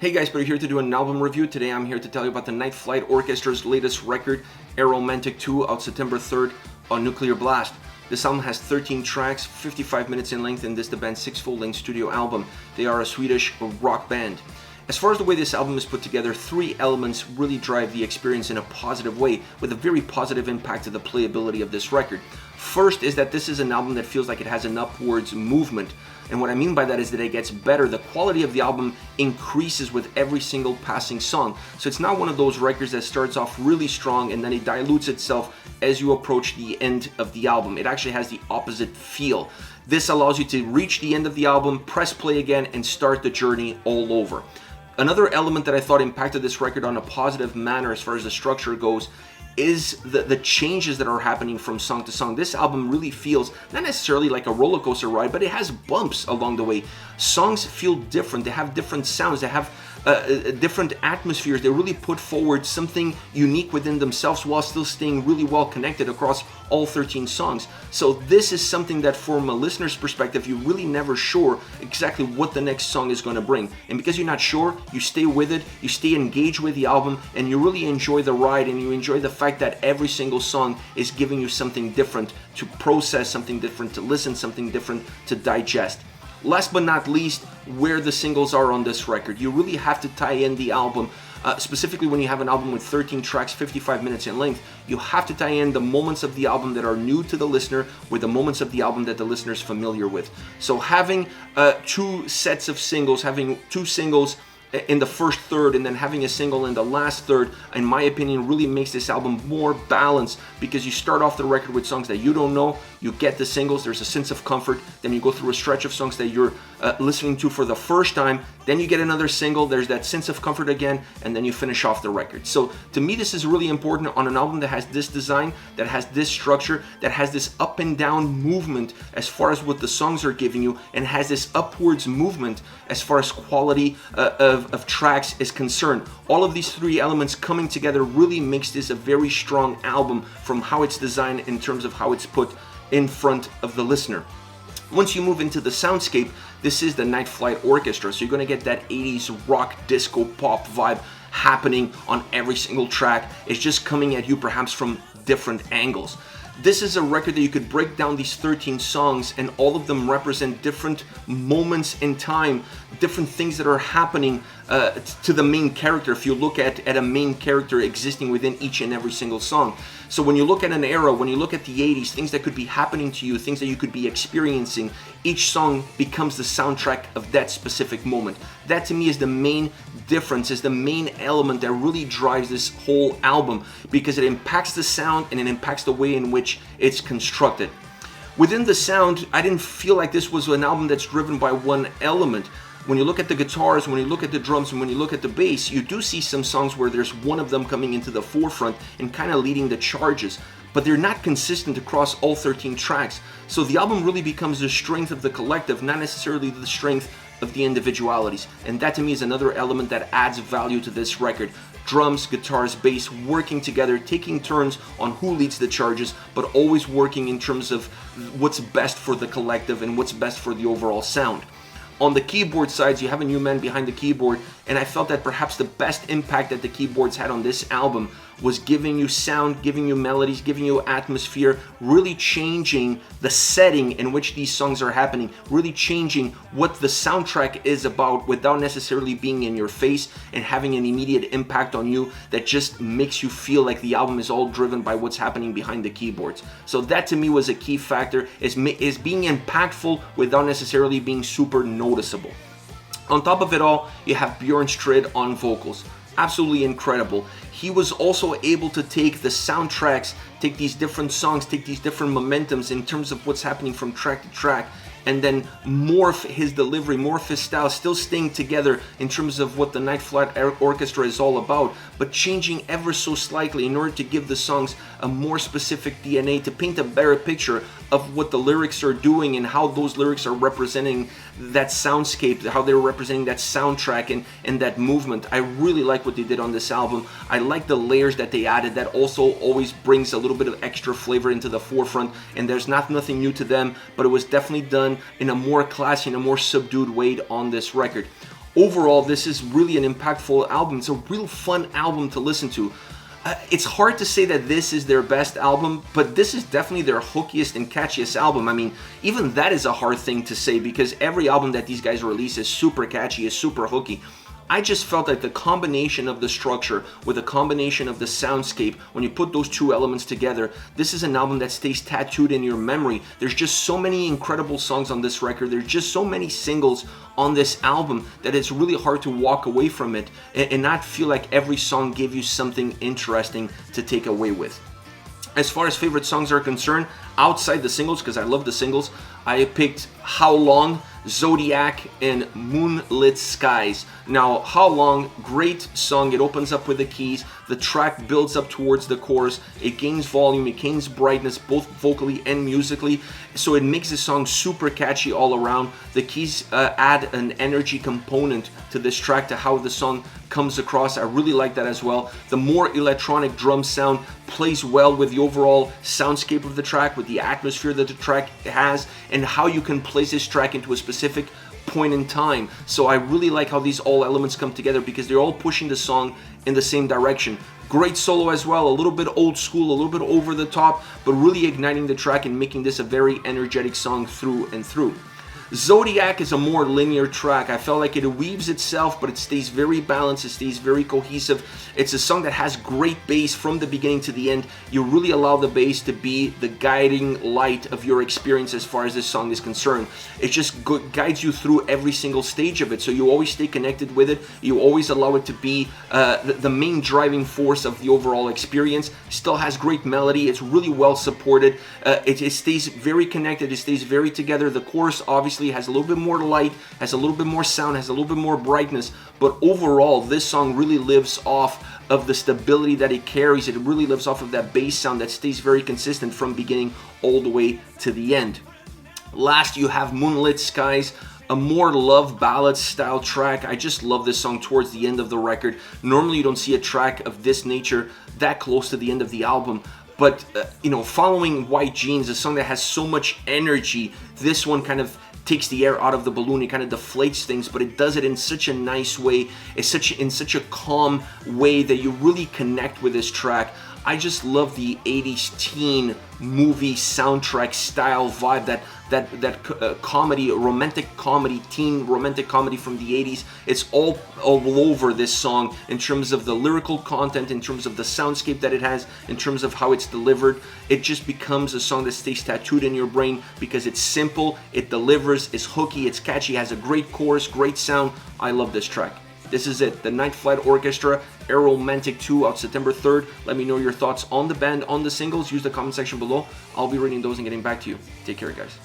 Hey guys, we're here to do an album review. Today I'm here to tell you about the Night Flight Orchestra's latest record, Aeromantic 2, out September 3rd on Nuclear Blast. This album has 13 tracks, 55 minutes in length, and this is the band's 6th full-length studio album. They are a Swedish rock band. As far as the way this album is put together, three elements really drive the experience in a positive way, with a very positive impact to the playability of this record. First is that this is an album that feels like it has an upwards movement. And what I mean by that is that it gets better. The quality of the album increases with every single passing song. So it's not one of those records that starts off really strong and then it dilutes itself as you approach the end of the album. It actually has the opposite feel. This allows you to reach the end of the album, press play again, and start the journey all over. Another element that I thought impacted this record on a positive manner as far as the structure goes is the changes that are happening from song to song. This album really feels not necessarily like a roller coaster ride, but it has bumps along the way. Songs feel different. They have different sounds. They have different atmospheres. They really put forward something unique within themselves while still staying really well connected across all 13 songs. So this is something that from a listener's perspective, you're really never sure exactly what the next song is going to bring. And because you're not sure, you stay with it, you stay engaged with the album, and you really enjoy the ride, and you enjoy the fact that every single song is giving you something different to process, something different to listen, something different to digest. Last but not least, where the singles are on this record. You really have to tie in the album, specifically when you have an album with 13 tracks, 55 minutes in length. You have to tie in the moments of the album that are new to the listener with the moments of the album that the listener is familiar with. So having two sets of singles, having two singles in the first third and then having a single in the last third, in my opinion, really makes this album more balanced, because you start off the record with songs that you don't know, you get the singles, there's a sense of comfort, then you go through a stretch of songs that you're listening to for the first time, then you get another single, there's that sense of comfort again, and then you finish off the record. So to me, this is really important on an album that has this design, that has this structure, that has this up and down movement as far as what the songs are giving you, and has this upwards movement as far as quality of tracks is concerned. All of these three elements coming together really makes this a very strong album from how it's designed in terms of how it's put in front of the listener. Once you move into the soundscape, this is the Night Flight Orchestra, so you're going to get that 80s rock, disco, pop vibe happening on every single track. It's just coming at you perhaps from different angles. This is a record that you could break down these 13 songs, and all of them represent different moments in time, different things that are happening to the main character, if you look at a main character existing within each and every single song. So when you look at an era, when you look at the 80s, things that could be happening to you, things that you could be experiencing, each song becomes the soundtrack of that specific moment. That to me is the main difference, is the main element that really drives this whole album, because it impacts the sound and it impacts the way in which it's constructed. Within the sound, I didn't feel like this was an album that's driven by one element. When you look at the guitars, when you look at the drums, and when you look at the bass, you do see some songs where there's one of them coming into the forefront and kind of leading the charges, but they're not consistent across all 13 tracks. So the album really becomes the strength of the collective, not necessarily the strength of the individualities. And that to me is another element that adds value to this record. Drums, guitars, bass working together, taking turns on who leads the charges, but always working in terms of what's best for the collective and what's best for the overall sound. On the keyboard sides, you have a new man behind the keyboard, and I felt that perhaps the best impact that the keyboards had on this album was giving you sound, giving you melodies, giving you atmosphere, really changing the setting in which these songs are happening, really changing what the soundtrack is about without necessarily being in your face and having an immediate impact on you that just makes you feel like the album is all driven by what's happening behind the keyboards. So that to me was a key factor, is being impactful without necessarily being super noticeable. On top of it all, you have Bjorn Strid on vocals. Absolutely incredible. He was also able to take the soundtracks, take these different songs, take these different momentums in terms of what's happening from track to track, and then morph his delivery, morph his style, still staying together in terms of what the Night Flight Orchestra is all about, but changing ever so slightly in order to give the songs a more specific DNA, to paint a better picture of what the lyrics are doing and how those lyrics are representing that soundscape, how they're representing that soundtrack and that movement. I really like what they did on this album. I like the layers that they added that also always brings a little bit of extra flavor into the forefront, and there's nothing new to them, but it was definitely done in a more classy, in a more subdued way on this record. overall, this is really an impactful album. It's a real fun album to listen to. It's hard to say that this is their best album, but this is definitely their hookiest and catchiest album. I mean, even that is a hard thing to say because every album that these guys release is super catchy, is super hooky. I just felt like the combination of the structure with the combination of the soundscape, when you put those two elements together, this is an album that stays tattooed in your memory. There's just so many incredible songs on this record. There's just so many singles on this album that it's really hard to walk away from it and not feel like every song gave you something interesting to take away with. As far as favorite songs are concerned, outside the singles, because I love the singles, I picked How Long, Zodiac, and Moonlit Skies. Now, How Long, great song. It opens up with the keys. The track builds up towards the chorus. It gains volume, it gains brightness, both vocally and musically. So it makes the song super catchy all around. The keys add an energy component to this track, to how the song comes across. I really like that as well. The more electronic drum sound plays well with the overall soundscape of the track, with the atmosphere that the track has, and how you can place this track into a specific point in time. So I really like how these all elements come together because they're all pushing the song in the same direction. Great solo as well, a little bit old school, a little bit over the top, but really igniting the track and making this a very energetic song through and through. Zodiac is a more linear track. I felt like it weaves itself, but it stays very balanced, it stays very cohesive. It's a song that has great bass from the beginning to the end. You really allow the bass to be the guiding light of your experience as far as this song is concerned. It just guides you through every single stage of it, so you always stay connected with it. You always allow it to be the main driving force of the overall experience. Still has great melody. It's really well supported. It stays very connected. It stays very together. The chorus obviously has a little bit more light, has a little bit more sound, has a little bit more brightness, but overall this song really lives off of the stability that it carries. It really lives off of that bass sound that stays very consistent from beginning all the way to the end. Last, you have Moonlit Skies, a more love ballad style track. I just love this song towards the end of the record. Normally you don't see a track of this nature that close to the end of the album. But, following White Jeans, a song that has so much energy, this one kind of takes the air out of the balloon. It kind of deflates things, but it does it in such a nice way. It's in such a calm way that you really connect with this track. I just love the 80s teen movie soundtrack style vibe, that comedy, romantic comedy, teen romantic comedy from the 80s. It's all over this song in terms of the lyrical content, in terms of the soundscape that it has, in terms of how it's delivered. It just becomes a song that stays tattooed in your brain because it's simple, it delivers, it's hooky, it's catchy, has a great chorus, great sound. I love this track. This is it, the Night Flight Orchestra, Aeromantic 2, out September 3rd. Let me know your thoughts on the band, on the singles. Use the comment section below. I'll be reading those and getting back to you. Take care, guys.